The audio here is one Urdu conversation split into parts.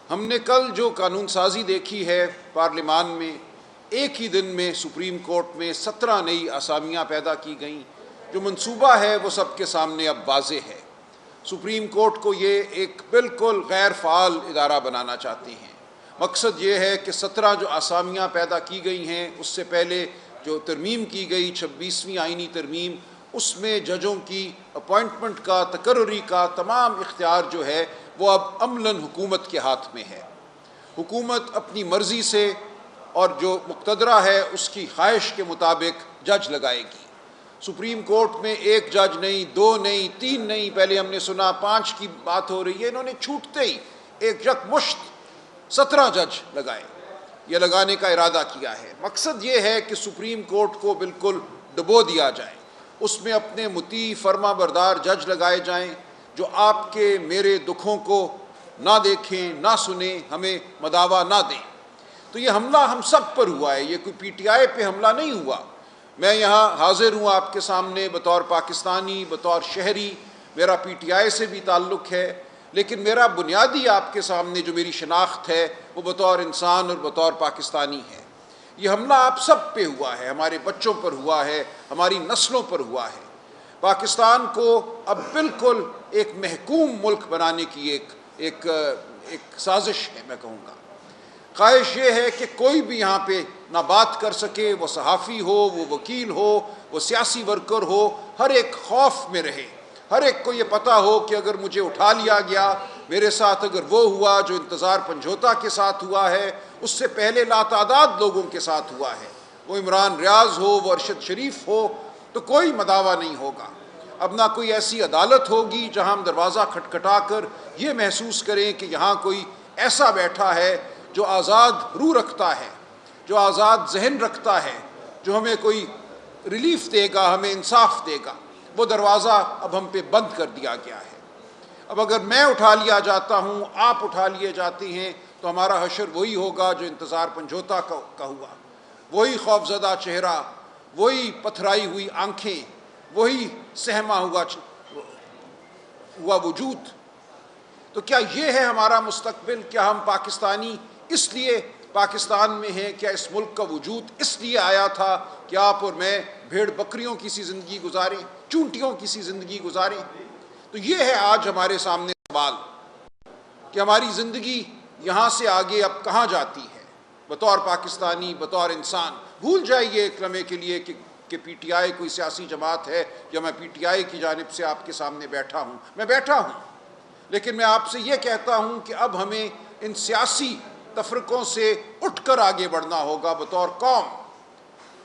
ہم نے کل جو قانون سازی دیکھی ہے پارلیمان میں، ایک ہی دن میں سپریم کورٹ میں 17 نئی اسامیاں پیدا کی گئیں۔ جو منصوبہ ہے وہ سب کے سامنے اب واضح ہے۔ سپریم کورٹ کو یہ ایک بالکل غیر فعال ادارہ بنانا چاہتے ہیں۔ مقصد یہ ہے کہ 17 جو اسامیاں پیدا کی گئی ہیں، اس سے پہلے جو ترمیم کی گئی 26ویں آئینی ترمیم، اس میں ججوں کی اپوائنٹمنٹ کا، تقرری کا تمام اختیار جو ہے وہ اب عملاً حکومت کے ہاتھ میں ہے۔ حکومت اپنی مرضی سے اور جو مقتدرہ ہے اس کی خواہش کے مطابق جج لگائے گی۔ سپریم کورٹ میں ایک جج نہیں، 2 نہیں، 3 نہیں، پہلے ہم نے سنا 5 کی بات ہو رہی ہے، انہوں نے چھوٹتے ہی ایک یکمشت 17 جج لگائے، یہ لگانے کا ارادہ کیا ہے۔ مقصد یہ ہے کہ سپریم کورٹ کو بالکل ڈبو دیا جائے، اس میں اپنے مطیع فرما بردار جج لگائے جائیں جو آپ کے میرے دکھوں کو نہ دیکھیں، نہ سنیں، ہمیں مداوا نہ دیں۔ تو یہ حملہ ہم سب پر ہوا ہے، یہ کوئی پی ٹی آئی پہ حملہ نہیں ہوا۔ میں یہاں حاضر ہوں آپ کے سامنے بطور پاکستانی، بطور شہری، میرا پی ٹی آئی سے بھی تعلق ہے، لیکن میرا بنیادی آپ کے سامنے جو میری شناخت ہے وہ بطور انسان اور بطور پاکستانی ہے۔ یہ حملہ آپ سب پہ ہوا ہے، ہمارے بچوں پر ہوا ہے، ہماری نسلوں پر ہوا ہے۔ پاکستان کو اب بالکل ایک محکوم ملک بنانے کی ایک سازش ہے، میں کہوں گا۔ خواہش یہ ہے کہ کوئی بھی یہاں پہ نہ بات کر سکے، وہ صحافی ہو، وہ وکیل ہو، وہ سیاسی ورکر ہو، ہر ایک خوف میں رہے۔ ہر ایک کو یہ پتہ ہو کہ اگر مجھے اٹھا لیا گیا، میرے ساتھ اگر وہ ہوا جو انتظار پنجھوتا کے ساتھ ہوا ہے، اس سے پہلے لاتعداد لوگوں کے ساتھ ہوا ہے، وہ عمران ریاض ہو، وہ ارشد شریف ہو، تو کوئی مداوا نہیں ہوگا۔ اب نہ کوئی ایسی عدالت ہوگی جہاں ہم دروازہ کھٹکھٹا کر یہ محسوس کریں کہ یہاں کوئی ایسا بیٹھا ہے جو آزاد روح رکھتا ہے، جو آزاد ذہن رکھتا ہے، جو ہمیں کوئی ریلیف دے گا، ہمیں انصاف دے گا۔ وہ دروازہ اب ہم پہ بند کر دیا گیا ہے۔ اب اگر میں اٹھا لیا جاتا ہوں، آپ اٹھا لیے جاتے ہیں، تو ہمارا حشر وہی ہوگا جو انتظار پنجھوتا کا ہوا، وہی خوفزدہ چہرہ، وہی پتھرائی ہوئی آنکھیں، وہی سہما ہوا وجود۔ تو کیا یہ ہے ہمارا مستقبل؟ کیا ہم پاکستانی اس لیے پاکستان میں ہیں؟ کیا اس ملک کا وجود اس لیے آیا تھا کہ آپ اور میں بھیڑ بکریوں کی سی زندگی گزاریں، چونٹیوں کی سی زندگی گزاریں؟ تو یہ ہے آج ہمارے سامنے سوال کہ ہماری زندگی یہاں سے آگے اب کہاں جاتی ہے بطور پاکستانی، بطور انسان۔ بھول جائیے ایک لمحے کے لیے کہ پی ٹی آئی کوئی سیاسی جماعت ہے یا میں پی ٹی آئی کی جانب سے آپ کے سامنے بیٹھا ہوں۔ میں بیٹھا ہوں، لیکن میں آپ سے یہ کہتا ہوں کہ اب ہمیں ان سیاسی تفرقوں سے اٹھ کر آگے بڑھنا ہوگا بطور قوم۔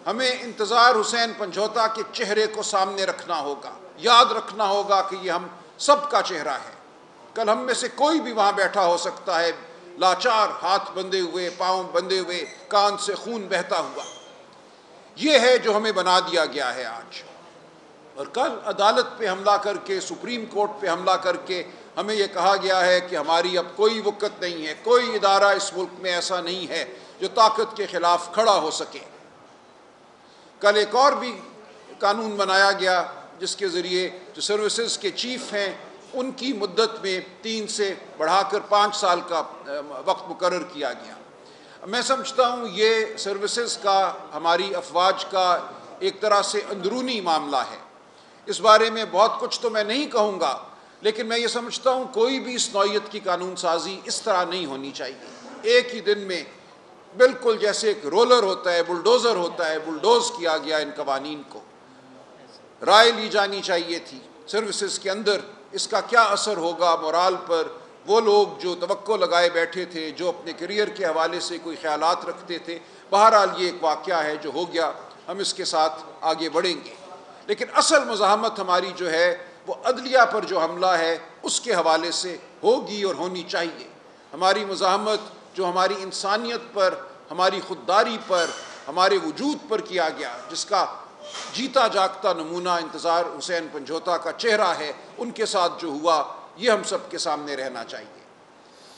ہمیں انتظار حسین پنجھوتا کے چہرے کو سامنے رکھنا ہوگا، یاد رکھنا ہوگا کہ یہ ہم سب کا چہرہ ہے۔ کل ہم میں سے کوئی بھی وہاں بیٹھا ہو سکتا ہے، لاچار، ہاتھ بندھے ہوئے، پاؤں بندھے ہوئے، کان سے خون بہتا ہوا۔ یہ ہے جو ہمیں بنا دیا گیا ہے آج۔ اور کل عدالت پہ حملہ کر کے، سپریم کورٹ پہ حملہ کر کے ہمیں یہ کہا گیا ہے کہ ہماری اب کوئی وقت نہیں ہے، کوئی ادارہ اس ملک میں ایسا نہیں ہے جو طاقت کے خلاف کھڑا ہو سکے۔ کل ایک اور بھی قانون بنایا گیا جس کے ذریعے جو سروسز کے چیف ہیں ان کی مدت میں 3 سے بڑھا کر 5 سال کا وقت مقرر کیا گیا۔ میں سمجھتا ہوں یہ سروسز کا، ہماری افواج کا ایک طرح سے اندرونی معاملہ ہے۔ اس بارے میں بہت کچھ تو میں نہیں کہوں گا، لیکن میں یہ سمجھتا ہوں کوئی بھی اس نوعیت کی قانون سازی اس طرح نہیں ہونی چاہیے۔ ایک ہی دن میں بالکل جیسے ایک رولر ہوتا ہے، بلڈوزر ہوتا ہے، بلڈوز کیا گیا ان قوانین کو۔ رائے لی جانی چاہیے تھی سروسز کے اندر، اس کا کیا اثر ہوگا مورال پر۔ وہ لوگ جو توقع لگائے بیٹھے تھے، جو اپنے کیریئر کے حوالے سے کوئی خیالات رکھتے تھے، بہرحال یہ ایک واقعہ ہے جو ہو گیا، ہم اس کے ساتھ آگے بڑھیں گے۔ لیکن اصل مزاحمت ہماری جو ہے وہ عدلیہ پر جو حملہ ہے اس کے حوالے سے ہوگی اور ہونی چاہیے۔ ہماری مزاحمت جو ہماری انسانیت پر، ہماری خودداری پر، ہمارے وجود پر کیا گیا، جس کا جیتا جاگتا نمونہ انتظار حسین پنجھوتا کا چہرہ ہے، ان کے ساتھ جو ہوا، یہ ہم سب کے سامنے رہنا چاہیے۔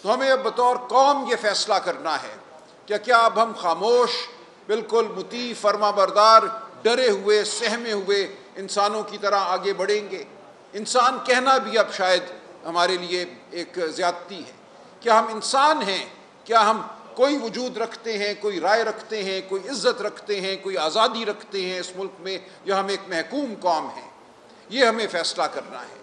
تو ہمیں اب بطور قوم یہ فیصلہ کرنا ہے کہ کیا اب ہم خاموش، بالکل مطیع فرما بردار، ڈرے ہوئے، سہمے ہوئے انسانوں کی طرح آگے بڑھیں گے؟ انسان کہنا بھی اب شاید ہمارے لیے ایک زیادتی ہے۔ کیا ہم انسان ہیں؟ کیا ہم کوئی وجود رکھتے ہیں، کوئی رائے رکھتے ہیں، کوئی عزت رکھتے ہیں، کوئی آزادی رکھتے ہیں اس ملک میں، یا ہم ایک محکوم قوم ہیں؟ یہ ہمیں فیصلہ کرنا ہے۔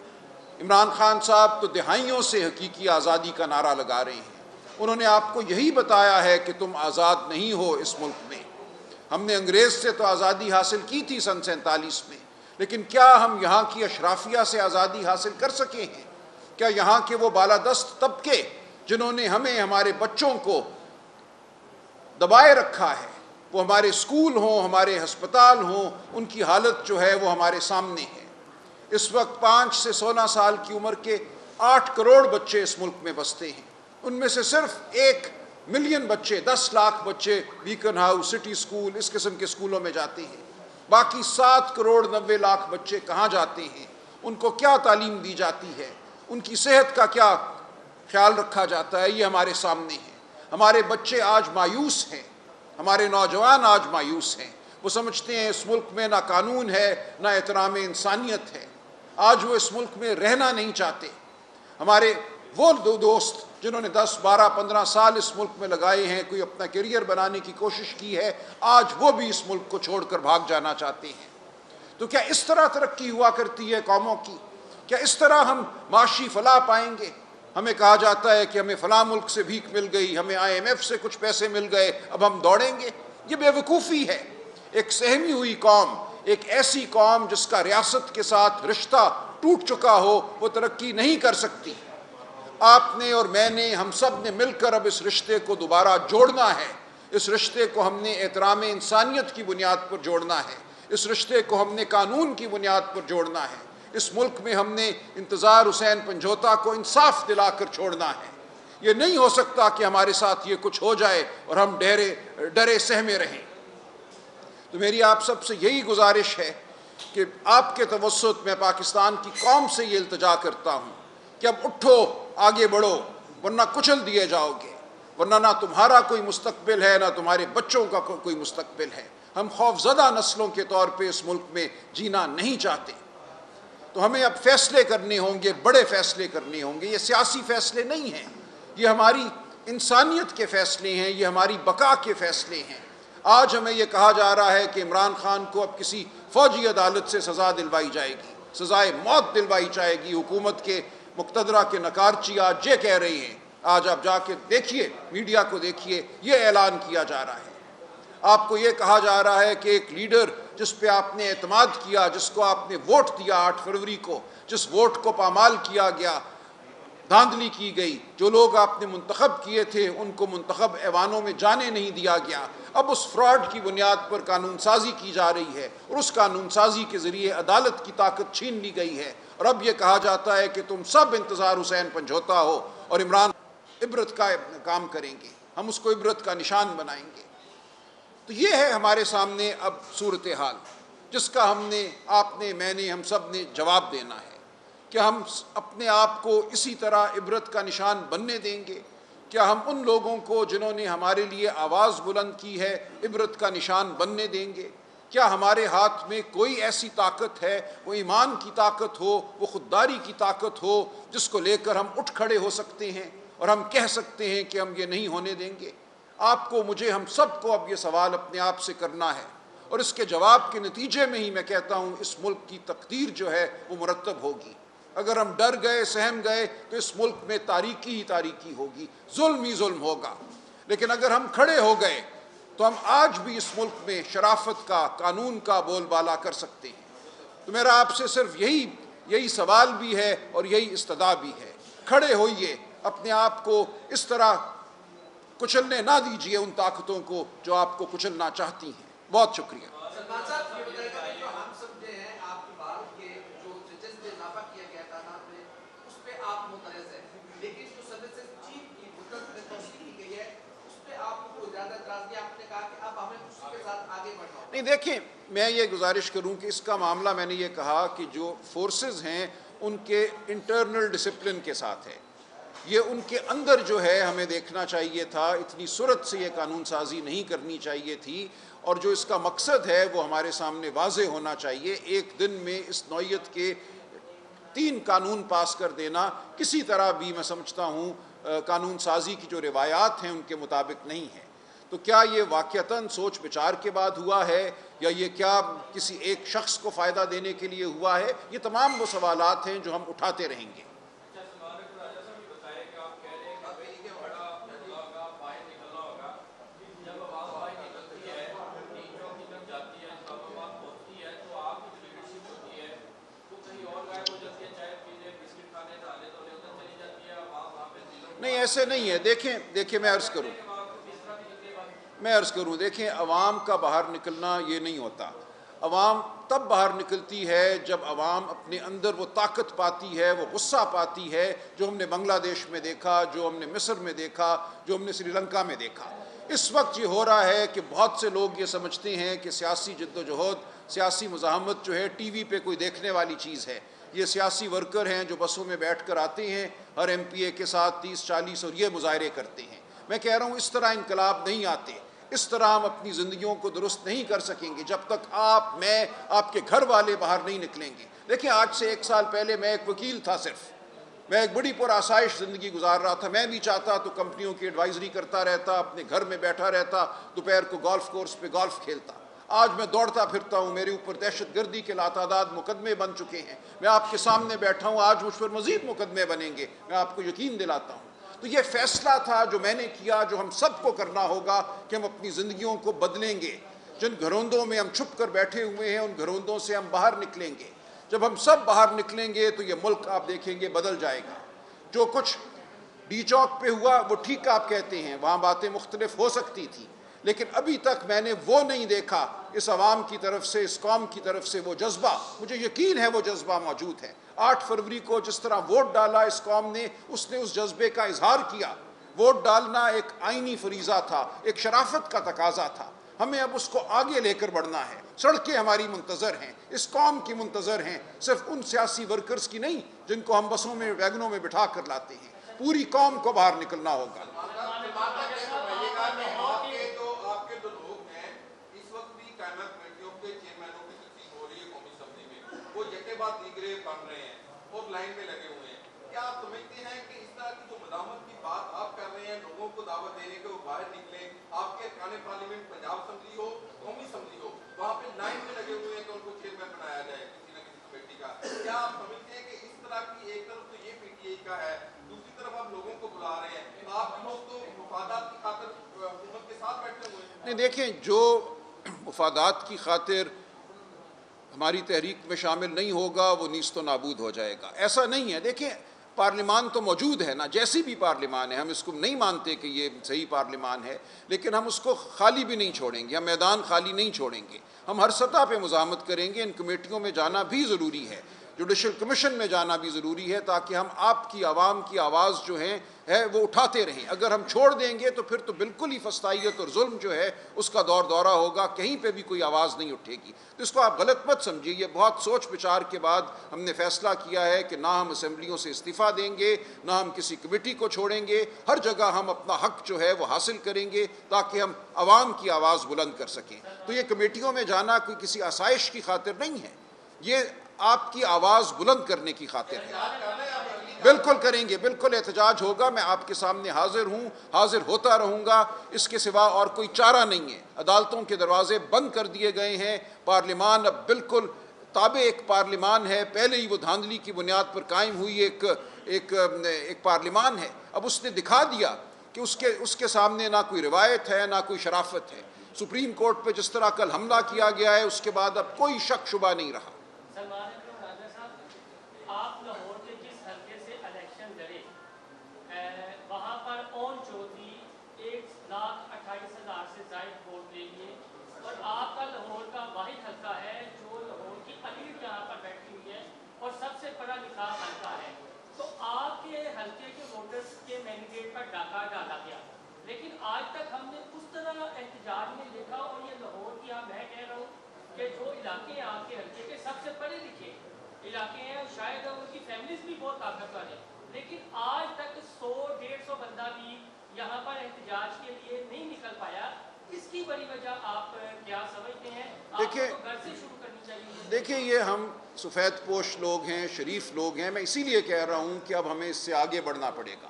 عمران خان صاحب تو دہائیوں سے حقیقی آزادی کا نعرہ لگا رہے ہیں۔ انہوں نے آپ کو یہی بتایا ہے کہ تم آزاد نہیں ہو اس ملک میں۔ ہم نے انگریز سے تو آزادی حاصل کی تھی سن 47 میں، لیکن کیا ہم یہاں کی اشرافیہ سے آزادی حاصل کر سکے ہیں؟ کیا یہاں کے وہ بالادست طبقے جنہوں نے ہمیں، ہمارے بچوں کو دبائے رکھا ہے، وہ ہمارے اسکول ہوں، ہمارے ہسپتال ہوں، ان کی حالت جو ہے وہ ہمارے سامنے ہے۔ اس وقت 5 سے 16 سال کی عمر کے 8 کروڑ بچے اس ملک میں بستے ہیں۔ ان میں سے صرف 1 ملین بچے، 10 لاکھ بچے بیکن ہاؤس، سٹی اسکول، اس قسم کے اسکولوں میں جاتے ہیں۔ باقی 7 کروڑ 90 لاکھ بچے کہاں جاتے ہیں؟ ان کو کیا تعلیم دی جاتی ہے؟ ان کی صحت کا کیا خیال رکھا جاتا ہے؟ یہ ہمارے سامنے ہے۔ ہمارے بچے آج مایوس ہیں، ہمارے نوجوان آج مایوس ہیں۔ وہ سمجھتے ہیں اس ملک میں نہ قانون ہے، نہ احترام انسانیت ہے۔ آج وہ اس ملک میں رہنا نہیں چاہتے۔ ہمارے وہ دو دوست جنہوں نے 10 12 15 سال اس ملک میں لگائے ہیں، کوئی اپنا کیریئر بنانے کی کوشش کی ہے، آج وہ بھی اس ملک کو چھوڑ کر بھاگ جانا چاہتے ہیں۔ تو کیا اس طرح ترقی ہوا کرتی ہے قوموں کی؟ کیا اس طرح ہم معاشی فلاح پائیں گے؟ ہمیں کہا جاتا ہے کہ ہمیں فلاں ملک سے بھیک مل گئی، ہمیں IMF سے کچھ پیسے مل گئے، اب ہم دوڑیں گے۔ یہ بے وقوفی ہے۔ ایک سہمی ہوئی قوم، ایک ایسی قوم جس کا ریاست کے ساتھ رشتہ ٹوٹ چکا ہو، وہ ترقی نہیں کر سکتی۔ آپ نے اور میں نے، ہم سب نے مل کر اب اس رشتے کو دوبارہ جوڑنا ہے۔ اس رشتے کو ہم نے احترام انسانیت کی بنیاد پر جوڑنا ہے۔ اس رشتے کو ہم نے قانون کی بنیاد پر جوڑنا ہے۔ اس ملک میں ہم نے انتظار حسین پنجھوتا کو انصاف دلا کر چھوڑنا ہے۔ یہ نہیں ہو سکتا کہ ہمارے ساتھ یہ کچھ ہو جائے اور ہم ڈرے سہمے رہیں۔ تو میری آپ سب سے یہی گزارش ہے کہ آپ کے توسط میں پاکستان کی قوم سے یہ التجا کرتا ہوں کہ اب اٹھو، آگے بڑھو، ورنہ کچل دیے جاؤ گے، ورنہ نہ تمہارا کوئی مستقبل ہے، نہ تمہارے بچوں کا کوئی مستقبل ہے۔ ہم خوفزدہ نسلوں کے طور پہ اس ملک میں جینا نہیں چاہتے۔ تو ہمیں اب فیصلے کرنے ہوں گے، بڑے فیصلے کرنے ہوں گے۔ یہ سیاسی فیصلے نہیں ہیں، یہ ہماری انسانیت کے فیصلے ہیں، یہ ہماری بقا کے فیصلے ہیں۔ آج ہمیں یہ کہا جا رہا ہے کہ عمران خان کو اب کسی فوجی عدالت سے سزا دلوائی جائے گی، سزائے موت دلوائی جائے گی۔ حکومت کے مقتدرہ کے نکارچی آج یہ کہہ رہے ہیں۔ آج آپ جا کے دیکھیے، میڈیا کو دیکھیے، یہ اعلان کیا جا رہا ہے۔ آپ کو یہ کہا جا رہا ہے کہ ایک لیڈر جس پہ آپ نے اعتماد کیا، جس کو آپ نے ووٹ دیا 8 فروری کو، جس ووٹ کو پامال کیا گیا، دھاندلی کی گئی، جو لوگ آپ نے منتخب کیے تھے ان کو منتخب ایوانوں میں جانے نہیں دیا گیا، اب اس فراڈ کی بنیاد پر قانون سازی کی جا رہی ہے اور اس قانون سازی کے ذریعے عدالت کی طاقت چھین لی گئی ہے، اور اب یہ کہا جاتا ہے کہ تم سب انتظار حسین پنجھوتا ہو اور عمران عبرت کا کام کریں گے، ہم اس کو عبرت کا نشان بنائیں گے۔ تو یہ ہے ہمارے سامنے اب صورتحال جس کا ہم نے، آپ نے، میں نے، ہم سب نے جواب دینا ہے۔ کیا ہم اپنے آپ کو اسی طرح عبرت کا نشان بننے دیں گے؟ کیا ہم ان لوگوں کو جنہوں نے ہمارے لیے آواز بلند کی ہے عبرت کا نشان بننے دیں گے؟ کیا ہمارے ہاتھ میں کوئی ایسی طاقت ہے، وہ ایمان کی طاقت ہو، وہ خودداری کی طاقت ہو، جس کو لے کر ہم اٹھ کھڑے ہو سکتے ہیں اور ہم کہہ سکتے ہیں کہ ہم یہ نہیں ہونے دیں گے؟ آپ کو، مجھے، ہم سب کو اب یہ سوال اپنے آپ سے کرنا ہے، اور اس کے جواب کے نتیجے میں ہی میں کہتا ہوں اس ملک کی تقدیر جو ہے وہ مرتب ہوگی۔ اگر ہم ڈر گئے، سہم گئے تو اس ملک میں تاریکی ہی تاریکی ہوگی، ظلم ہی ظلم ہوگا۔ لیکن اگر ہم کھڑے ہو گئے تو ہم آج بھی اس ملک میں شرافت کا، قانون کا بول بالا کر سکتے ہیں۔ تو میرا آپ سے صرف یہی سوال بھی ہے اور یہی استدعا بھی ہے، کھڑے ہوئیے، اپنے آپ کو اس طرح کچلنے نہ دیجیے ان طاقتوں کو جو آپ کو کچلنا چاہتی ہیں۔ بہت شکریہ۔ سلمان صاحب یہ بتائیے گا کہ جو ہم سمجھے ہیں آپ کی بات کے جو ججز میں اضافہ کیا گیا تھا نا اس پہ آپ معترض ہیں، لیکن جو سروسز چیف کی مدت میں توسیع کی گئی ہے اس پہ آپ کو کوئی زیادہ اعتراض نہیں، آپ نے کہا کہ اب ہمیں اسی کے ساتھ آگے بڑھنا ہوگا۔ نہیں، دیکھیں، میں یہ گزارش کروں کہ اس کا معاملہ، میں نے یہ کہا کہ جو فورسز ہیں ان کے انٹرنل ڈسپلن کے ساتھ ہے، یہ ان کے اندر جو ہے ہمیں دیکھنا چاہیے تھا، اتنی صورت سے یہ قانون سازی نہیں کرنی چاہیے تھی، اور جو اس کا مقصد ہے وہ ہمارے سامنے واضح ہونا چاہیے۔ ایک دن میں اس نوعیت کے 3 قانون پاس کر دینا کسی طرح بھی، میں سمجھتا ہوں، قانون سازی کی جو روایات ہیں ان کے مطابق نہیں ہے۔ تو کیا یہ واقعتاً سوچ بچار کے بعد ہوا ہے یا یہ کیا کسی ایک شخص کو فائدہ دینے کے لیے ہوا ہے؟ یہ تمام وہ سوالات ہیں جو ہم اٹھاتے رہیں گے۔ نہیں ایسے نہیں ہے، دیکھیں میں عرض کروں دیکھیں عوام کا باہر نکلنا یہ نہیں ہوتا۔ عوام تب باہر نکلتی ہے جب عوام اپنے اندر وہ طاقت پاتی ہے، وہ غصہ پاتی ہے، جو ہم نے بنگلہ دیش میں دیکھا، جو ہم نے مصر میں دیکھا، جو ہم نے سری لنکا میں دیکھا۔ اس وقت یہ ہو رہا ہے کہ بہت سے لوگ یہ سمجھتے ہیں کہ سیاسی جد و جہد، سیاسی مزاحمت جو ہے ٹی وی پہ کوئی دیکھنے والی چیز ہے۔ یہ سیاسی ورکر ہیں جو بسوں میں بیٹھ کر آتے ہیں، ہر ایم پی اے کے ساتھ 30-40 اور یہ مظاہرے کرتے ہیں۔ میں کہہ رہا ہوں اس طرح انقلاب نہیں آتے، اس طرح ہم اپنی زندگیوں کو درست نہیں کر سکیں گے جب تک آپ، میں، آپ کے گھر والے باہر نہیں نکلیں گے۔ دیکھیں آج سے 1 سال پہلے میں ایک وکیل تھا، میں ایک بڑی پرآسائش زندگی گزار رہا تھا۔ میں بھی چاہتا تو کمپنیوں کی ایڈوائزری کرتا رہتا، اپنے گھر میں بیٹھا رہتا، دوپہر کو گولف کورس پہ گولف کھیلتا۔ آج میں دوڑتا پھرتا ہوں، میرے اوپر دہشت گردی کے لاتعداد مقدمے بن چکے ہیں۔ میں آپ کے سامنے بیٹھا ہوں، آج مجھ پر مزید مقدمے بنیں گے، میں آپ کو یقین دلاتا ہوں۔ تو یہ فیصلہ تھا جو میں نے کیا، جو ہم سب کو کرنا ہوگا کہ ہم اپنی زندگیوں کو بدلیں گے۔ جن گھروندوں میں ہم چھپ کر بیٹھے ہوئے ہیں ان گھروندوں سے ہم باہر نکلیں گے۔ جب ہم سب باہر نکلیں گے تو یہ ملک آپ دیکھیں گے بدل جائے گا۔ جو کچھ ڈی چوک پہ ہوا وہ ٹھیک آپ کہتے ہیں، وہاں باتیں مختلف ہو سکتی تھی، لیکن ابھی تک میں نے وہ نہیں دیکھا اس عوام کی طرف سے، اس قوم کی طرف سے وہ جذبہ۔ مجھے یقین ہے وہ جذبہ موجود ہے۔ 8 فروری کو جس طرح ووٹ ڈالا اس قوم نے، اس نے اس جذبے کا اظہار کیا۔ ووٹ ڈالنا ایک آئینی فریضہ تھا، ایک شرافت کا تقاضا تھا۔ ہمیں اب اس کو آگے لے کر بڑھنا ہے۔ سڑکیں ہماری منتظر ہیں، اس قوم کی منتظر ہیں، صرف ان سیاسی ورکرز کی نہیں جن کو ہم بسوں میں، ویگنوں میں بٹھا کر لاتے ہیں۔ پوری قوم کو باہر نکلنا ہوگا۔ آپ کے جو لوگ ہیں اس وقت بھی قائمہ کمیٹیوں کے چیئرمینوں کی تقسیم ہو رہی ہے قومی اسمبلی میں، وہ یکے بعد دیگرے بن رہے ہیں اور لائن میں لگے ہوئے ہیں۔ کیا آپ سمجھتے ہیں کہ اس طرح کی جو مداخلت کی بات آپ کر رہے ہیں، لوگوں کو دعوت دینے کے وہ باہر نکلیں، آپ کے ارکان پارلیمنٹ پنجاب اسمبلی ہو، قومی اسمبلی ہو، وہاں پہ لائن میں لگے ہوئے ہیں کہ ان کو چیئرمین بنایا جائے کسی نہ کسی کمیٹی کا؟ کیا آپ سمجھتے ہیں کہ اس طرح کی ایک طرف تو یہ پی ٹی آئی کا ہے، دوسری طرف آپ لوگوں کو بلا رہے ہیں، آپ لوگ تو مفادات کی خاطر حکومت کے ساتھ بیٹھے ہوئے ہیں؟ نہیں دیکھیں، جو مفادات کی خاطر ہماری تحریک میں شامل نہیں ہوگا وہ نیست و نابود ہو جائے گا، ایسا نہیں ہے۔ دیکھیں پارلیمان تو موجود ہے نا، جیسی بھی پارلیمان ہے، ہم اس کو نہیں مانتے کہ یہ صحیح پارلیمان ہے، لیکن ہم اس کو خالی بھی نہیں چھوڑیں گے، ہم میدان خالی نہیں چھوڑیں گے۔ ہم ہر سطح پہ مزاحمت کریں گے، ان کمیٹیوں میں جانا بھی ضروری ہے، جوڈیشل کمیشن میں جانا بھی ضروری ہے، تاکہ ہم آپ کی عوام کی آواز جو ہے وہ اٹھاتے رہیں۔ اگر ہم چھوڑ دیں گے تو پھر تو بالکل ہی فسطائیت اور ظلم جو ہے اس کا دور دورہ ہوگا، کہیں پہ بھی کوئی آواز نہیں اٹھے گی۔ تو اس کو آپ غلط مت سمجھیے، یہ بہت سوچ بچار کے بعد ہم نے فیصلہ کیا ہے کہ نہ ہم اسمبلیوں سے استعفیٰ دیں گے، نہ ہم کسی کمیٹی کو چھوڑیں گے، ہر جگہ ہم اپنا حق جو ہے وہ حاصل کریں گے تاکہ ہم عوام کی آواز بلند کر سکیں۔ تو یہ کمیٹیوں میں جانا کوئی کسی آسائش کی خاطر نہیں ہے، یہ آپ کی آواز بلند کرنے کی خاطر ہے۔ بالکل کریں گے، بالکل احتجاج ہوگا، میں آپ کے سامنے حاضر ہوں، حاضر ہوتا رہوں گا، اس کے سوا اور کوئی چارہ نہیں ہے۔ عدالتوں کے دروازے بند کر دیے گئے ہیں، پارلیمان اب بالکل تابع ایک پارلیمان ہے، پہلے ہی وہ دھاندلی کی بنیاد پر قائم ہوئی ایک پارلیمان ہے، اب اس نے دکھا دیا کہ اس کے سامنے نہ کوئی روایت ہے نہ کوئی شرافت ہے۔ سپریم کورٹ پہ جس طرح کل حملہ کیا گیا ہے اس کے بعد اب کوئی شک شبہ نہیں رہا۔ آپ لاہور کے جس حلقے سے الیکشن لڑے وہاں پر اون چودھری 1,28,000 سے زائد ووٹ لے لیے، اور آپ کا لاہور کا واحد حلقہ ہے جو لاہور کی الیٹ یہاں پر بیٹھی ہوئی ہے اور سب سے پڑھا لکھا حلقہ ہے، تو آپ کے حلقے کے ووٹرز کے مینڈیٹ پر ڈاکہ ڈالا گیا، لیکن آج تک ہم نے اس طرح احتجاج میں دیکھا، اور یہ لاہور کی میں کہہ رہا ہوں کہ جو علاقے ہیں آپ کے حلقے کے سب سے پڑھے لکھے علاقے ہیں، شاید ان کی فیملیز بھی بہت طاقتور ہیں، لیکن آج تک 100-150 بندہ بھی یہاں پر احتجاج کے لیے نہیں نکل پایا۔ اس کی بڑی وجہ آپ کیا سمجھتے ہیں؟ آپ کو گھر سے شروع کرنی چاہیے۔ دیکھیں یہ ہم سفید پوش لوگ ہیں، شریف لوگ ہیں، میں اسی لیے کہہ رہا ہوں کہ اب ہمیں اس سے آگے بڑھنا پڑے گا۔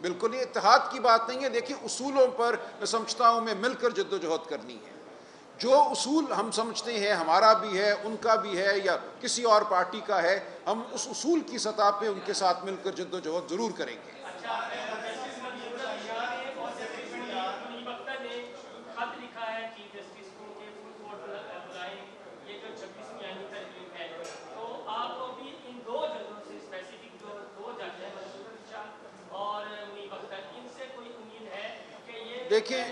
بالکل یہ اتحاد کی بات نہیں ہے. دیکھیے اصولوں پر میں سمجھتا ہوں میں مل کر جد و جہد کرنی ہے. جو اصول ہم سمجھتے ہیں ہمارا بھی ہے, ان کا بھی ہے, یا کسی اور پارٹی کا ہے, ہم اس اصول کی سطح پہ ان کے ساتھ مل کر جد و جہد ضرور کریں گے. دیکھیں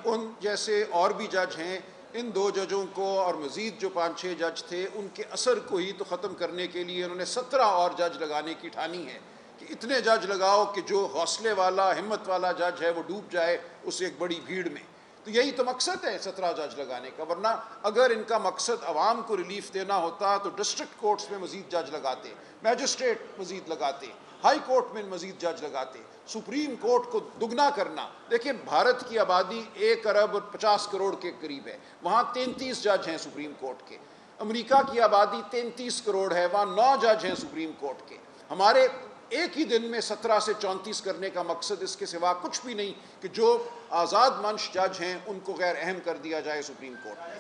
ان جیسے اور بھی جج ہیں, ان 2 ججوں کو اور مزید جو 5-6 جج تھے ان کے اثر کو ہی تو ختم کرنے کے لیے انہوں نے 17 اور جج لگانے کی ٹھانی ہے کہ اتنے جج لگاؤ کہ جو حوصلے والا ہمت والا جج ہے وہ ڈوب جائے اس ایک بڑی بھیڑ میں. تو یہی تو مقصد ہے 17 جج لگانے کا. ورنہ اگر ان کا مقصد عوام کو ریلیف دینا ہوتا تو ڈسٹرکٹ کورٹس میں مزید جج لگاتے, میجسٹریٹ مزید لگاتے, ہائی کورٹ میں مزید جج لگاتے, سپریم کورٹ کو دگنا کرنا. دیکھیں بھارت کی آبادی 1 ارب 50 کروڑ کے قریب ہے, وہاں 33 جج ہیں سپریم کورٹ کے. امریکہ کی آبادی 33 کروڑ ہے, وہاں 9 جج ہیں سپریم کورٹ کے. ہمارے ایک ہی دن میں 17 سے 34 کرنے کا مقصد اس کے سوا کچھ بھی نہیں کہ جو آزاد منش جج ہیں ان کو غیر اہم کر دیا جائے سپریم کورٹ میں.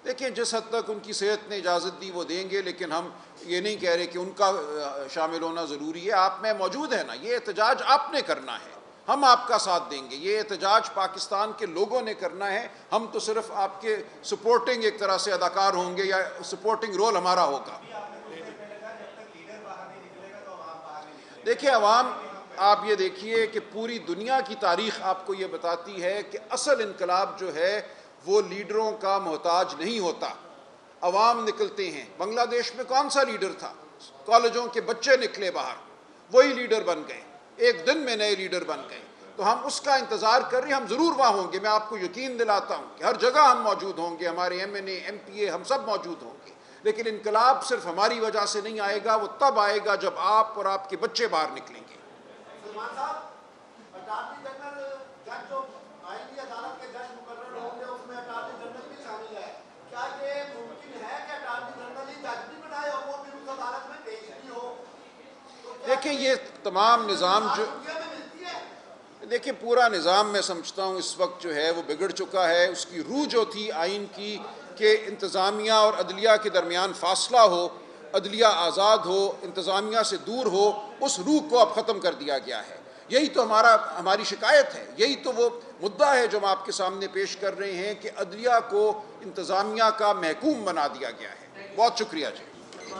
دیکھیں جس حد تک ان کی صحت نے اجازت دی وہ دیں گے, لیکن ہم یہ نہیں کہہ رہے کہ ان کا شامل ہونا ضروری ہے. آپ میں موجود ہے نا, یہ احتجاج آپ نے کرنا ہے, ہم آپ کا ساتھ دیں گے. یہ احتجاج پاکستان کے لوگوں نے کرنا ہے, ہم تو صرف آپ کے سپورٹنگ ایک طرح سے اداکار ہوں گے یا سپورٹنگ رول ہمارا ہوگا. دیکھیں عوام, آپ یہ دیکھیے کہ پوری دنیا کی تاریخ آپ کو یہ بتاتی ہے کہ اصل انقلاب جو ہے وہ لیڈروں کا محتاج نہیں ہوتا, عوام نکلتے ہیں. بنگلہ دیش میں کون سا لیڈر تھا؟ کالجوں کے بچے نکلے باہر, وہی لیڈر بن گئے, ایک دن میں نئے لیڈر بن گئے. تو ہم اس کا انتظار کر رہے ہیں, ہم ضرور وہاں ہوں گے. میں آپ کو یقین دلاتا ہوں کہ ہر جگہ ہم موجود ہوں گے, ہمارے MNA MPA ہم سب موجود ہوں گے. لیکن انقلاب صرف ہماری وجہ سے نہیں آئے گا, وہ تب آئے گا جب آپ اور آپ کے بچے باہر نکلیں گے. سلمان صاحب, اٹارنی جنرل جج جو آئینی عدالت کے جج مقرر ہوں گے اس میں اٹارنی جنرل بھی شامل ہے. کیا یہ ممکن ہے کہ اٹارنی جنرل ہی جج بھی بنائے اور وہ پھر اس عدالت میں پیش بھی ہو؟ دیکھیں یہ تمام نظام جو دیکھیں پورا نظام میں سمجھتا ہوں اس وقت جو ہے وہ بگڑ چکا ہے. اس کی روح جو تھی آئین کی کہ انتظامیہ اور عدلیہ کے درمیان فاصلہ ہو, عدلیہ آزاد ہو, انتظامیہ سے دور ہو, اس روح کو اب ختم کر دیا گیا ہے. یہی تو ہماری شکایت ہے, یہی تو وہ مدعا ہے جو ہم آپ کے سامنے پیش کر رہے ہیں کہ عدلیہ کو انتظامیہ کا محکوم بنا دیا گیا ہے. بہت شکریہ جی.